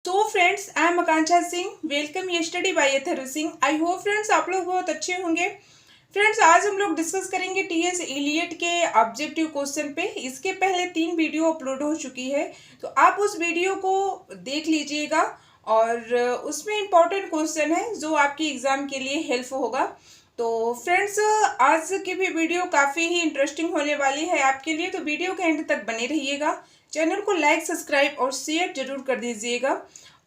तो friends, I am Akanksha Singh. Welcome yesterday by Atharva Singh. I hope friends आप लोग बहुत अच्छे होंगे। फ्रेंड्स, आज हम लोग डिस्कस करेंगे टीएस इलियट के ऑब्जेक्टिव क्वेश्चन पे। इसके पहले 3 वीडियो अपलोड हो चुकी है, तो आप उस वीडियो को देख लीजिएगा और उसमें इंपॉर्टेंट क्वेश्चन है जो आपके एग्जाम के लिए हेल्प होगा। तो फ्रेंड्स, आज की भी वीडियो काफ़ी ही इंटरेस्टिंग होने वाली है आपके लिए, तो वीडियो के एंड तक बने रहिएगा। चैनल को लाइक, सब्सक्राइब और शेयर जरूर कर दीजिएगा।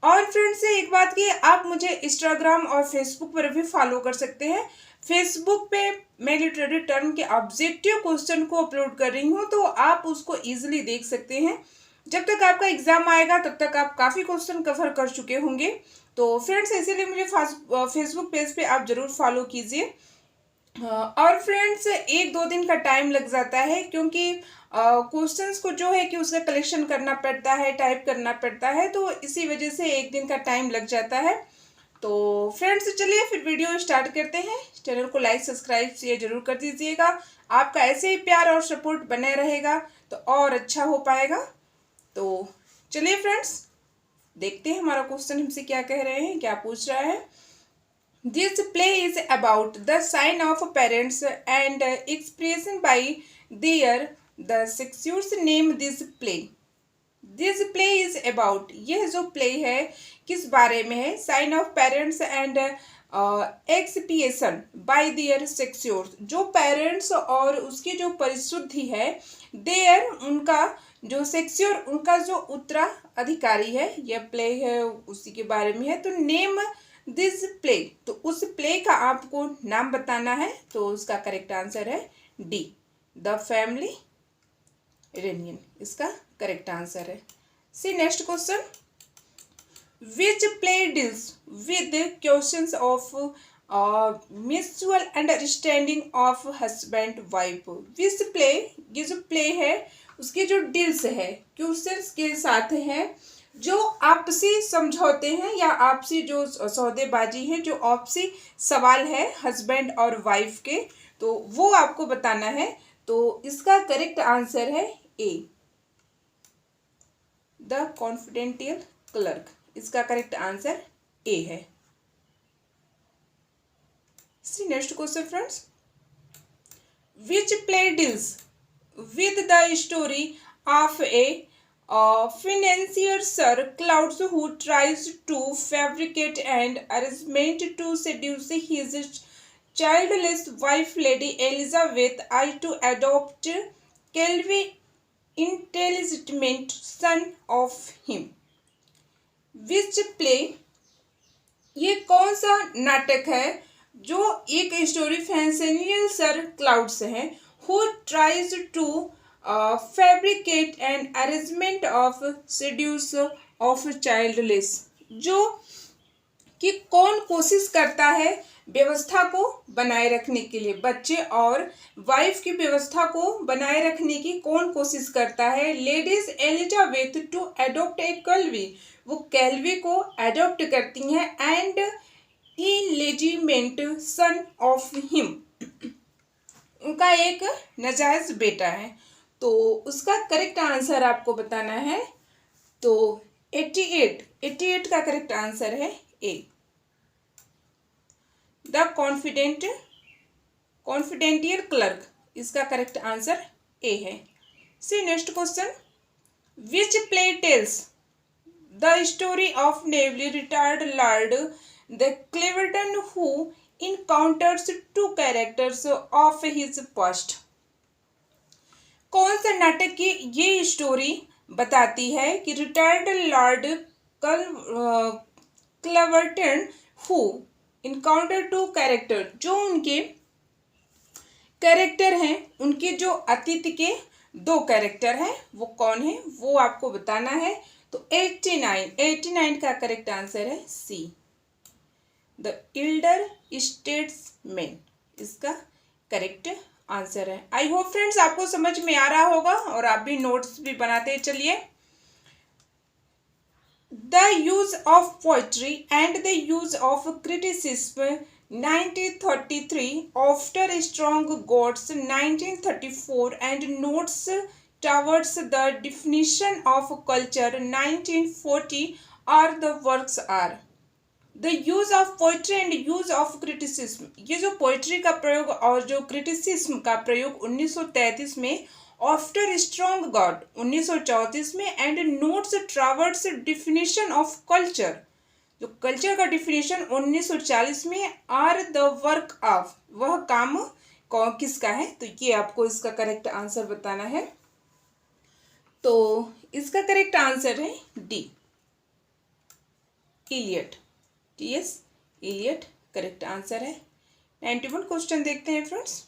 और फ्रेंड्स, एक बात की, आप मुझे इंस्टाग्राम और फेसबुक पर भी फॉलो कर सकते हैं। फेसबुक पे मैं लिटरेरी टर्म के ऑब्जेक्टिव क्वेश्चन को अपलोड कर रही हूँ, तो आप उसको इजीली देख सकते हैं। जब तक आपका एग्जाम आएगा तब तक आप काफ़ी क्वेश्चन कवर कर चुके होंगे। तो फ्रेंड्स, इसीलिए मुझे फेसबुक पेज पे आप ज़रूर फॉलो कीजिए। और फ्रेंड्स, 1-2 दिन का टाइम लग जाता है, क्योंकि क्वेश्चंस को जो है कि उसका कलेक्शन करना पड़ता है, टाइप करना पड़ता है, तो इसी वजह से 1 दिन का टाइम लग जाता है। तो फ्रेंड्स, चलिए फिर वीडियो स्टार्ट करते हैं। चैनल को लाइक, सब्सक्राइब, शेयर जरूर कर दीजिएगा। आपका ऐसे ही प्यार और सपोर्ट बने रहेगा तो और अच्छा हो पाएगा। तो चलिए फ्रेंड्स, देखते हैं हमारा क्वेश्चन हमसे क्या कह रहे हैं, क्या पूछ रहा है। This play is about the sign of parents and expression by their the sexuals name this play. This play is about, यह जो play है किस बारे में है? Sign of parents and expiation by their sexuals, जो parents और उसकी जो परिशुद्धि है, their उनका जो सेक्स्योर, उनका जो उत्तराधिकारी है, यह प्ले है उसी के बारे में है। तो नेम दिस प्ले, तो उस प्ले का आपको नाम बताना है। तो उसका करेक्ट आंसर है डी, द फैमिली रियूनियन, इसका करेक्ट आंसर है। See next question, which play deals with questions of mutual understanding of husband wife. Which play, ये जो प्ले है उसके जो डील्स है क्वेश्चंस के साथ है, जो आपसी समझौते हैं या आपसी जो सौदेबाजी है, जो आपसी सवाल है हस्बैंड और वाइफ के, तो वो आपको बताना है। तो इसका करेक्ट आंसर है ए, द कॉन्फिडेंशियल क्लर्क, इसका करेक्ट आंसर ए है। See next question friends, which play deals with the story of a financier Sir Clouds who tries to fabricate an arrangement to seduce his childless wife Lady Elizabeth I to adopt Kelvin, illegitimate son of him. Which play, ये कौन सा नाटक है जो एक story फैंसेनियल sir clouds है, who tries to fabricate an arrangement of seduce of childless, जो कि कौन कोशिश करता है व्यवस्था को बनाए रखने के लिए, बच्चे और वाइफ की व्यवस्था को बनाए रखने की कौन कोशिश करता है? Ladies Elizabeth two adopt a कैल्वी, वो कैल्वी को एडॉप्ट करती हैं, एंड इलेजिमेंट सन ऑफ हिम, उनका एक नाजायज बेटा है। तो उसका करेक्ट आंसर आपको बताना है। तो 88 का करेक्ट आंसर है ए, द कॉन्फिडेंटियल क्लर्क, इसका करेक्ट आंसर ए है। See next question, which play tells the story of newly retired lord the Claverton who encounters two characters of his past। कौन सा नाटक की ये स्टोरी बताती है कि retired Lord Claverton who encounter two character, जो उनके कैरेक्टर हैं, उनके जो अतीत के 2 कैरेक्टर हैं, वो कौन है, वो आपको बताना है। तो 89 का करेक्ट आंसर है सी, द एल्डर स्टेट्समैन, इसका करेक्ट आंसर है। आई होप फ्रेंड्स आपको समझ में आ रहा होगा और आप भी नोट्स भी बनाते चलिए। The use of poetry and the use of criticism 1933, after strong gods 1934 and notes towards the definition of culture 1940 are the works are. The use of poetry and use of criticism, ये जो poetry का प्रयोग और जो criticism का प्रयोग 1933 में, after strong god 1934 में, and notes towards definition of culture, जो कल्चर का डिफिनेशन 1940 में, आर द वर्क ऑफ, वह काम किसका है। तो ये आपको इसका करेक्ट आंसर बताना है। तो इसका करेक्ट आंसर है D, Eliot. TS Eliot correct answer है। 91 क्वेश्चन देखते हैं friends.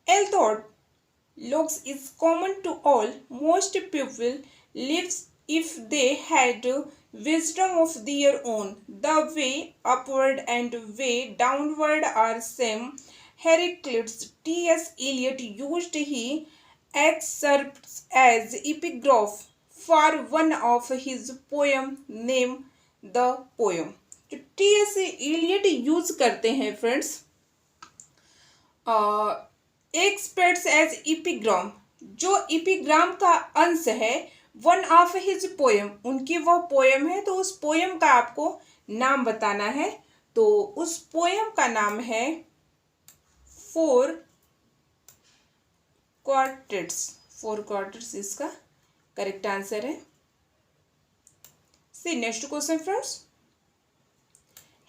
L thought logs is common to all, most people lives if they had wisdom of their own, the way upward and way downward are same. Heraclitus, T.S. Eliot used he excerpts as epigraph for one of his poem name the poem। तो T.S. Eliot use करते हैं friends experts as इपिग्राम, जो इपिग्राम का अंश है, one of his poem, उनकी वह poem है, तो उस पोएम का आपको नाम बताना है। तो उस पोएम का नाम है फोर क्वार्टेट्स। फोर क्वार्टेट्स इसका करेक्ट आंसर है। See next question friends.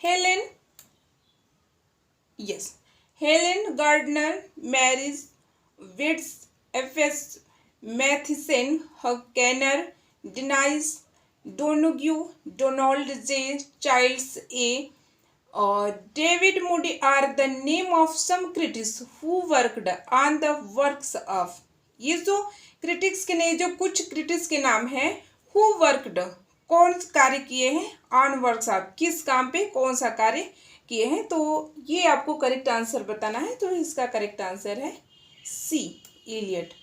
Helen, yes, Helen Gardner marriage wits FS Matthiessen, Hugh Kenner Denis Donoghue, Donald J Childs a और David Moody are the name of some critics who worked on the works of. ये जो critics के नहीं, जो कुछ critics के नाम हैं, हु वर्कड, कौन कार्य किए हैं, ऑन वर्क्स ऑफ, किस काम पे कौन सा कार्य किए हैं। तो ये आपको करेक्ट आंसर बताना है। तो इसका करेक्ट आंसर है सी, इलियट।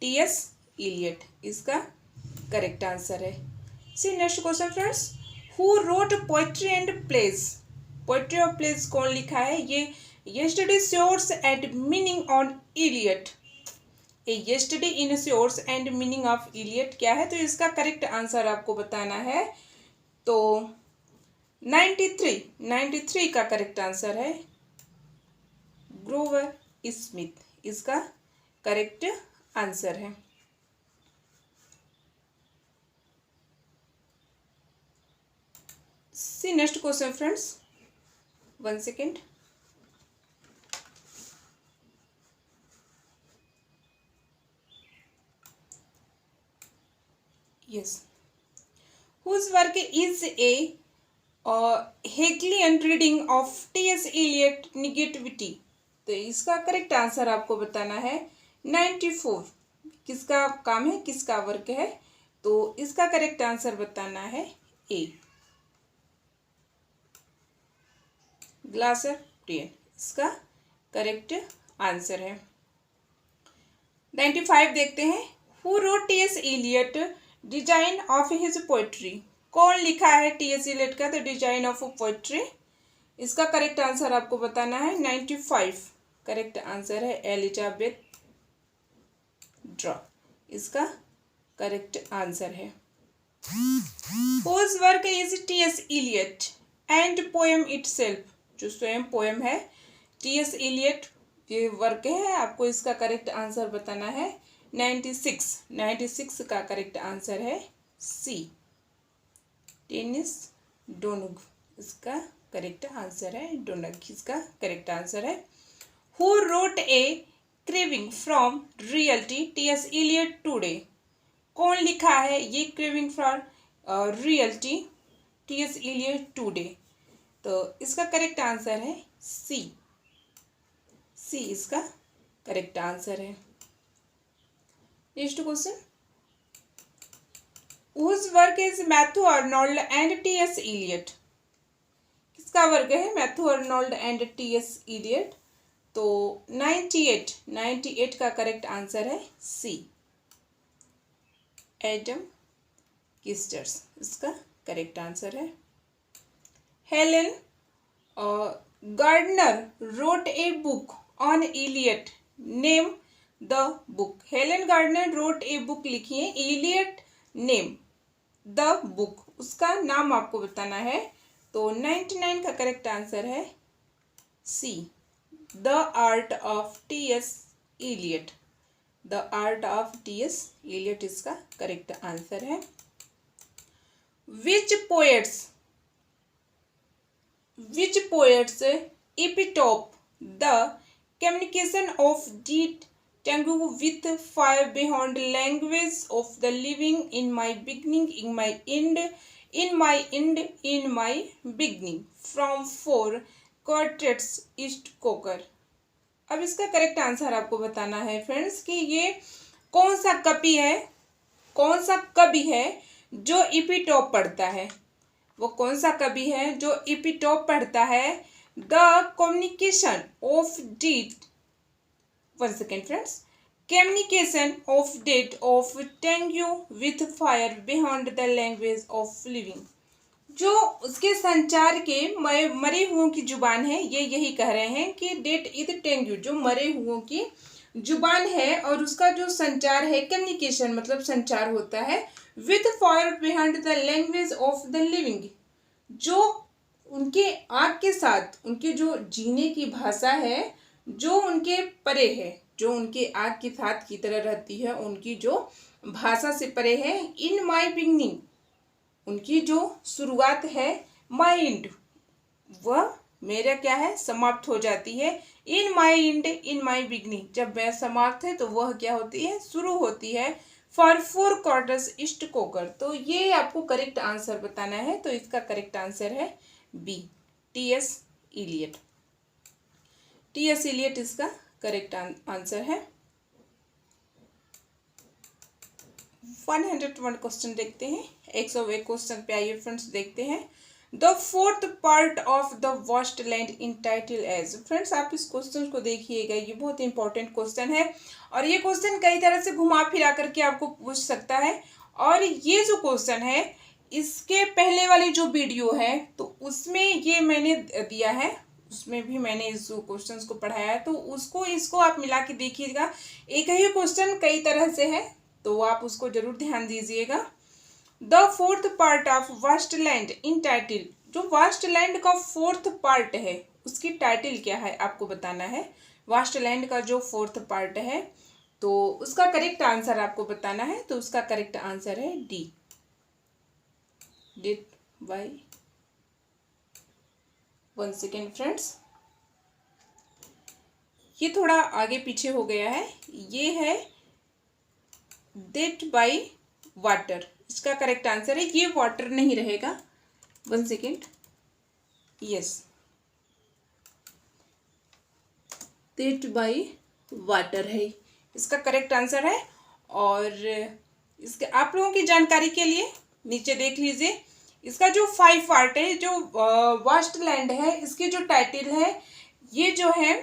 टीएस इलियट इसका करेक्ट आंसर है। See next question friends. Who wrote poetry and plays, poetry और प्लेज कौन लिखा है। ये yesterday source and meaning on Eliot, a yesterday in source and meaning of Eliot क्या है। तो इसका करेक्ट आंसर आपको बताना है। तो 93 का करेक्ट आंसर है ग्रोवर स्मिथ, इसका करेक्ट आंसर है। See next question friends, 1 second. Yes, whose work is a Hegelian reading of T.S.. Eliot negativity. तो इसका करेक्ट आंसर आपको बताना है 94, किसका काम है, किसका वर्क है। तो इसका करेक्ट आंसर बताना है ए, ग्लासर प्रियन, इसका करेक्ट आंसर है। 95 देखते हैं। Who wrote TS. Eliot design of his poetry, कौन लिखा है टी.एस. इलियट का तो डिजाइन ऑफ पोएट्री। इसका करेक्ट आंसर आपको बताना है 95, करेक्ट आंसर है एलिजाबेथ ड्रॉ, इसका करेक्ट आंसर है। Whose work is TS. Eliot and poem itself, जो स्वयं पोएम है टी.एस. इलियट ये वर्क है, आपको इसका करेक्ट आंसर बताना है 96 का करेक्ट आंसर है सी, टेनिस डोनुग, इसका करेक्ट आंसर है डोनग, इसका करेक्ट आंसर है। Who wrote a craving from reality TS. Eliot today, कौन लिखा है ये craving from reality TS. Eliot today. तो इसका करेक्ट आंसर है सी, इसका करेक्ट आंसर है। Next question. Whose work is Matthew Arnold and TS. Eliot, किसका वर्क है Matthew Arnold and TS. Eliot. तो 98 का करेक्ट आंसर है सी, एडम किस्टर्स, इसका करेक्ट आंसर है। Helen Gardner wrote a book on Eliot, name the book. Helen Gardner wrote a book लिखी है, इलियट नेम द बुक, उसका नाम आपको बताना है। तो 99 का करेक्ट आंसर है C, the art of T.S.. Eliot. The art of T.S.. Eliot इसका करेक्ट आंसर है। Which poets epitoph the communication of deed tango with fire beyond language of the living, in my beginning, in my end, in my end, in my beginning, from four quartets east coker। अब इसका correct answer आपको बताना है friends कि ये कौन सा कवि है, कौन सा कवि है जो इपिटॉप पढ़ता है। वो कौन सा कवि है जो इपिटॉप पढ़ता है। The communication of dead, one second friends, communication of dead of tongued with fire behind the language of living. जो उसके संचार के मरे हुओं की जुबान है, ये यही कह रहे हैं कि डेट इज टेंग्यू, जो मरे हुओं की जुबान है और उसका जो संचार है, कम्युनिकेशन मतलब संचार होता है, with fire behind the language of the living, जो उनके आग के साथ उनके जो जीने की भाषा है, जो उनके परे है, जो उनके आग के साथ की तरह रहती है, उनकी जो भाषा से परे है। इन माई बिगनिंग, उनकी जो शुरुआत है, माइंड वह मेरा क्या है, समाप्त हो जाती है। इन माई इंड, इन माई बिगनिंग, जब वह समाप्त है तो वह क्या होती है, शुरू होती है। For four quartets East Coker, तो ये आपको करेक्ट आंसर बताना है। तो इसका करेक्ट आंसर है B, TS. Eliot. TS. Eliot इसका करेक्ट आंसर है। 101 क्वेश्चन देखते हैं। 101 क्वेश्चन पे आइए फ्रेंड्स देखते हैं। The fourth part of the waste land in title as. Friends आप इस क्वेश्चन को देखिएगा, ये बहुत इंपॉर्टेंट क्वेश्चन है और ये क्वेश्चन कई तरह से घुमा फिरा करके आपको पूछ सकता है। और ये जो क्वेश्चन है, इसके पहले वाली जो वीडियो है तो उसमें ये मैंने दिया है, उसमें भी मैंने इस क्वेश्चन को पढ़ाया है, तो उसको इसको आप मिला के देखिएगा। एक ही क्वेश्चन कई तरह से है, तो आप उसको जरूर ध्यान दीजिएगा। The fourth part of vast land in title, जो वास्ट लैंड का फोर्थ पार्ट है उसकी टाइटल क्या है आपको बताना है। वास्ट लैंड का जो फोर्थ पार्ट है तो उसका करेक्ट आंसर आपको बताना है। तो उसका करेक्ट आंसर है D, death by, one second friends, ये थोड़ा आगे पीछे हो गया है। ये है डेट बाय वाटर, इसका करेक्ट आंसर है। ये वाटर नहीं रहेगा, one second, yes, death by water है, इसका करेक्ट आंसर है। और इसके आप लोगों की जानकारी के लिए नीचे देख लीजिए, इसका जो 5 पार्ट है, जो वास्ट लैंड है, इसके जो टाइटल है, ये जो है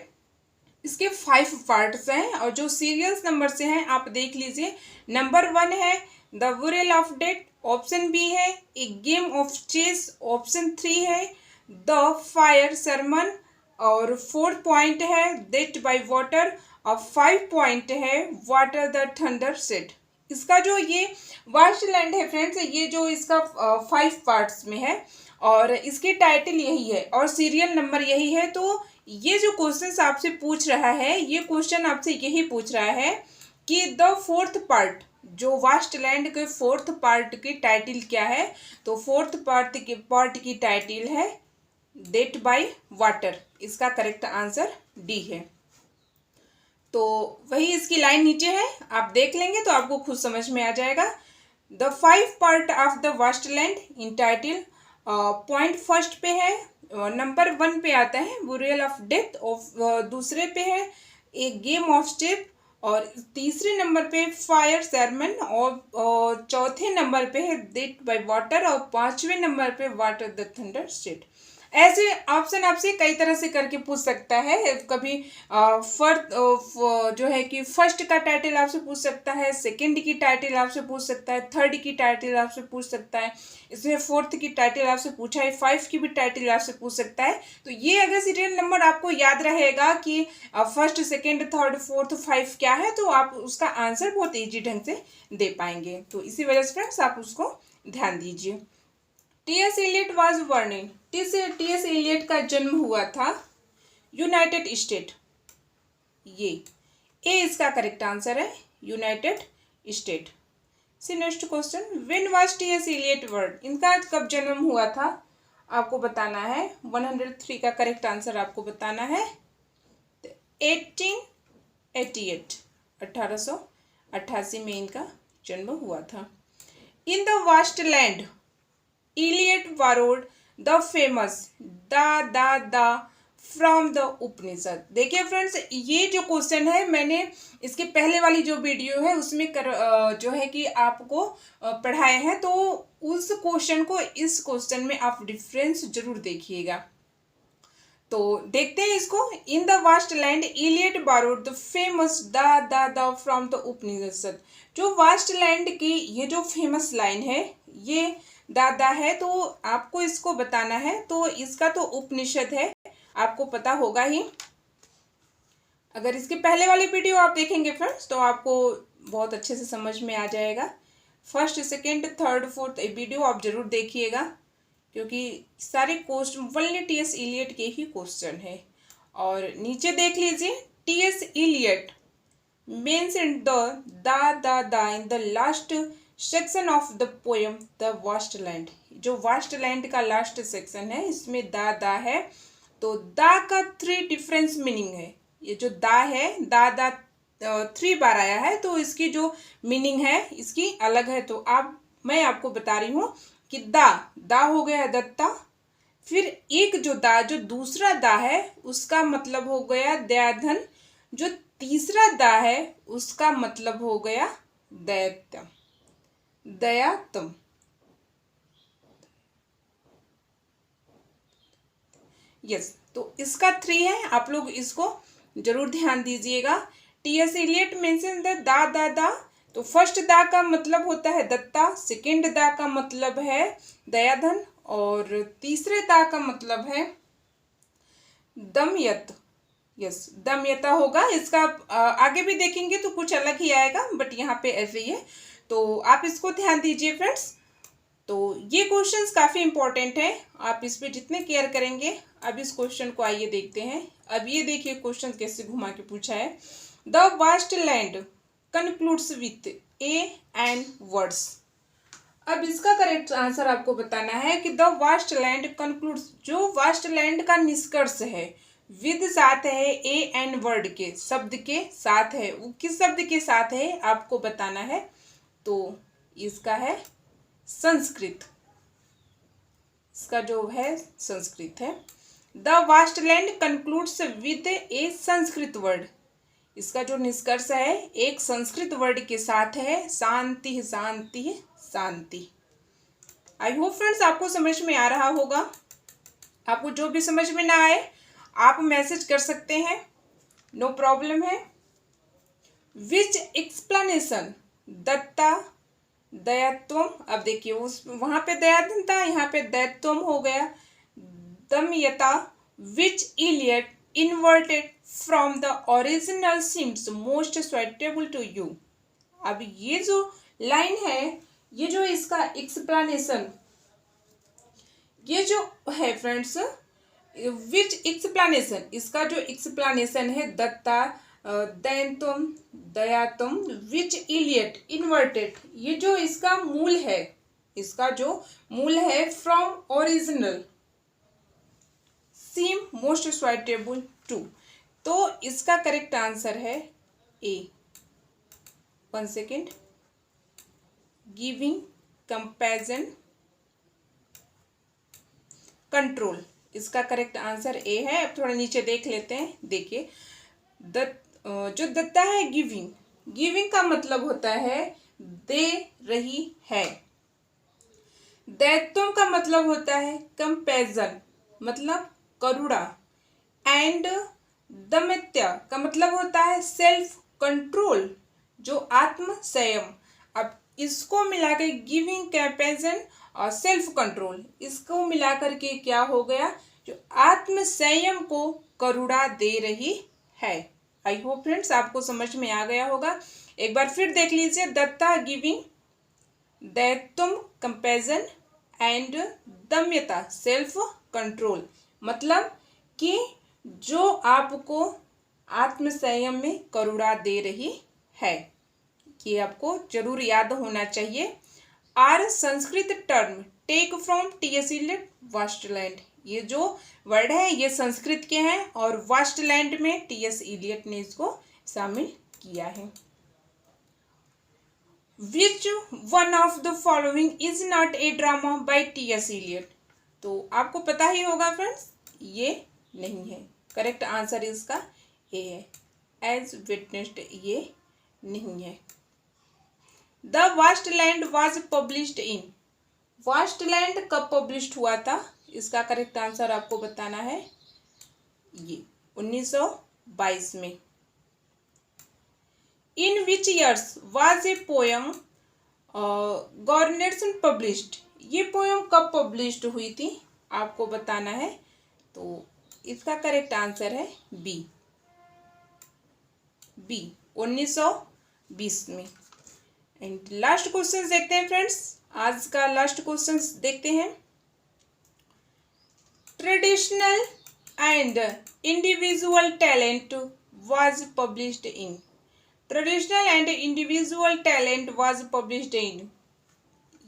इसके 5 पार्ट्स हैं और जो सीरियल्स नंबर से हैं आप देख लीजिए। नंबर 1 है the burial of death, option B है a game of chess, option 3 है द फायर सरमन, और 4th पॉइंट है डेथ बाय वाटर, और 5 पॉइंट है वाटर द थंडर सेट। इसका जो ये वास्ट लैंड है फ्रेंड्स, ये जो इसका 5 पार्ट्स में है और इसकी टाइटल यही है और सीरियल नंबर यही है। तो ये जो क्वेश्चन आपसे पूछ रहा है, ये क्वेश्चन आपसे यही पूछ रहा है कि द फोर्थ पार्ट, जो वास्ट लैंड के 4th पार्ट की टाइटल क्या है। तो 4th पार्ट की टाइटल है डेथ बाय वाटर, इसका करेक्ट आंसर डी है। तो वही इसकी लाइन नीचे है, आप देख लेंगे तो आपको खुद समझ में आ जाएगा। The 5 part of the waste land in title, point first पे है, नंबर 1 पे आता है बुरियल ऑफ डेथ, और दूसरे पे है ए गेम ऑफ स्टेप, और तीसरे नंबर पे फायर सरमन, और चौथे नंबर पे है डेथ बाय वाटर, और 5वें नंबर पे वाटर द थंडर स्टेट। ऐसे ऑप्शन आपसे कई तरह से करके पूछ सकता है। कभी जो है कि फर्स्ट का टाइटल आपसे पूछ सकता है, सेकंड की टाइटल आपसे पूछ सकता है, थर्ड की टाइटल आपसे पूछ सकता है, इसमें 4th की टाइटल आपसे पूछा है, 5 की भी टाइटल आपसे पूछ सकता है। तो ये अगर सीरियल नंबर आपको याद रहेगा कि फर्स्ट, सेकेंड, थर्ड, 4th, 5 क्या है, तो आप उसका आंसर बहुत ईजी ढंग से दे पाएंगे। तो इसी वजह से फ्रेंड्स आप उसको ध्यान दीजिए। TS. Eliot was born in, TS. Eliot का जन्म हुआ था यूनाइटेड स्टेट। ये ए इसका करेक्ट आंसर है, United State. See next question, when was TS. Eliot born, इनका कब जन्म हुआ था आपको बताना है। 103 का करेक्ट आंसर आपको बताना है। 1888, 1888 में इनका जन्म हुआ था। In the waste land Eliot borrowed the famous दा फ्रॉम द उपनिषद। देखिए फ्रेंड्स, ये जो क्वेश्चन है मैंने इसके पहले वाली जो वीडियो है उसमें जो है कि आपको पढ़ाए हैं, तो उस क्वेश्चन को इस क्वेश्चन में आप डिफरेंस जरूर देखिएगा। तो देखते हैं इसको। In the waste land Eliot borrowed the famous दा फ्रॉम द उपनिषद। जो वास्ट लैंड की ये जो फेमस लाइन है ये दादा है, तो आपको इसको बताना है। तो इसका तो उपनिषद है, आपको पता होगा ही। अगर इसके पहले वाली वीडियो आप देखेंगे फ्रेंड्स तो आपको बहुत अच्छे से समझ में आ जाएगा। First, second, third, fourth video आप जरूर देखिएगा, क्योंकि सारे क्वेश्चन वनली टी.एस. इलियट के ही क्वेश्चन है। और नीचे देख लीजिए, TS. Eliot mentioned the in the last section of the poem the waste land. जो वास्ट लैंड का लास्ट सेक्शन है इसमें दा है, तो दा का 3 डिफरेंस मीनिंग है। ये जो दा है, दा 3 बार आया है, तो इसकी जो मीनिंग है इसकी अलग है। तो मैं आपको बता रही हूँ कि दा हो गया दत्ता, फिर एक जो दूसरा दा है उसका मतलब हो गया दयाधन, जो तीसरा दा है उसका मतलब हो गया दयातम। यस, तो इसका 3 है, आप लोग इसको जरूर ध्यान दीजिएगा। टी.एस. इलियट मेंशन द दा, तो फर्स्ट दा का मतलब होता है दत्ता, सेकेंड दा का मतलब है दयाधन, और तीसरे दा का मतलब है दमयत। यस, दमयता होगा। इसका आगे भी देखेंगे तो कुछ अलग ही आएगा, बट यहाँ पे ऐसे ही है, तो आप इसको ध्यान दीजिए फ्रेंड्स। तो ये क्वेश्चंस काफ़ी इंपॉर्टेंट है, आप इस पे जितने केयर करेंगे। अब इस क्वेश्चन को आइए देखते हैं। अब ये देखिए क्वेश्चन कैसे घुमा के पूछा है। The waste land concludes with A and words. अब इसका करेक्ट आंसर आपको बताना है कि द वास्ट लैंड कंक्लूड्स, जो वास्ट लैंड का निष्कर्ष है, विद साथ है ए एंड वर्ड के, शब्द के साथ है। वो किस शब्द के साथ है आपको बताना है। तो इसका है संस्कृत, इसका जो है संस्कृत है। The waste land concludes with A Sanskrit word, इसका जो निष्कर्ष है एक संस्कृत वर्ड के साथ है, शांति शांति शांति। आई होप फ्रेंड्स आपको समझ में आ रहा होगा। आपको जो भी समझ में ना आए आप मैसेज कर सकते हैं, नो प्रॉब्लम है। विच एक्सप्लेनेशन दत्ता दयात्वम। अब देखिए उस वहां पे दयाधन था, यहाँ पे दयात्वम हो गया। दमयता which Eliot inverted from the original seems most suitable to you. अब ये जो लाइन है, ये जो इसका एक्सप्लेनेशन, ये जो है फ्रेंड्स, विच एक्सप्लेनेशन, इसका जो एक्सप्लेनेशन है दत्ता दयंतम दयातम विच इलियट इन्वर्टेड, ये जो इसका मूल है, इसका जो मूल है from original seem most suitable to. तो इसका करेक्ट आंसर है A. 1 second, giving comparison control, इसका करेक्ट आंसर ए है। अब थोड़ा नीचे देख लेते हैं। देखिए जो दत्ता है, गिविंग का मतलब होता है दे रही है। दैत्वम का मतलब होता है कंपैरिजन, मतलब करुणा। एंड दमत्या का मतलब होता है सेल्फ कंट्रोल, जो आत्म संयम। अब इसको मिलाकर गिविंग, कंपैरिजन और सेल्फ कंट्रोल, इसको मिलाकर के क्या हो गया, जो आत्म संयम को करुणा दे रही है। आई होप फ्रेंड्स आपको समझ में आ गया होगा। एक बार फिर देख लीजिए, दत्ता गिविंग, दैत्वम कंपैरिजन एंड दम्यता सेल्फ कंट्रोल, मतलब कि जो आपको आत्मसंयम में करुणा दे रही है। ये आपको जरूर याद होना चाहिए। Are Sanskrit term take from T S. Eliot Wasteland. ये जो वर्ड है ये संस्कृत के हैं और वास्टलैंड में टी.एस. इलियट ने इसको शामिल किया है। Which one of the following is not a drama by TS. Eliot. तो आपको पता ही होगा फ्रेंड्स, ये नहीं है। करेक्ट आंसर इसका ए है। एज विटनेस्ड ये नहीं है। The Wasteland was published in. Wasteland कब पब्लिश्ड हुआ था, इसका करेक्ट आंसर आपको बताना है। ये 1922 में। In which years was a poem Gerontion published. ये पोयम कब पब्लिश्ड हुई थी आपको बताना है। तो इसका करेक्ट आंसर है बी 1920 में। एंड लास्ट क्वेश्चन देखते हैं फ्रेंड्स। आज का लास्ट क्वेश्चन देखते हैं। Traditional and individual talent was published in. Traditional and individual talent was published in,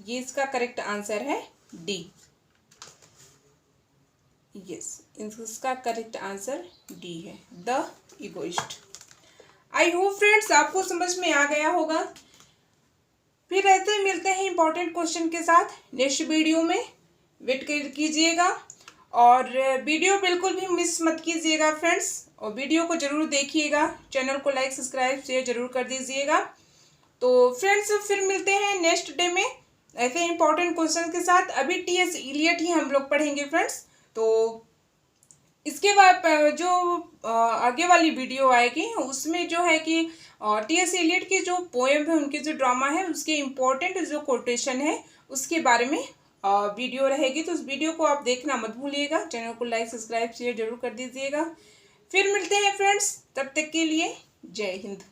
ये इसका करेक्ट आंसर है डी। यस, इसका करेक्ट आंसर डी है, the egoist. I hope friends आपको समझ में आ गया होगा। फिर ऐसे मिलते हैं इंपॉर्टेंट क्वेश्चन के साथ नेक्स्ट वीडियो में। वेट कीजिएगा और वीडियो बिल्कुल भी मिस मत कीजिएगा फ्रेंड्स, और वीडियो को जरूर देखिएगा। चैनल को लाइक सब्सक्राइब शेयर जरूर कर दीजिएगा। तो फ्रेंड्स फिर मिलते हैं नेक्स्ट डे में ऐसे इंपॉर्टेंट क्वेश्चन के साथ। अभी टी.एस. इलियट ही हम लोग पढ़ेंगे फ्रेंड्स। तो इसके बाद जो आगे वाली वीडियो आएगी उसमें जो है कि टी.एस. इलियट की जो पोएम है, उनके जो ड्रामा है, उसके इम्पोर्टेंट जो कोटेशन है उसके बारे में वीडियो रहेगी। तो उस वीडियो को आप देखना मत भूलिएगा। चैनल को लाइक सब्सक्राइब शेयर जरूर कर दीजिएगा। फिर मिलते हैं फ्रेंड्स, तब तक के लिए जय हिंद।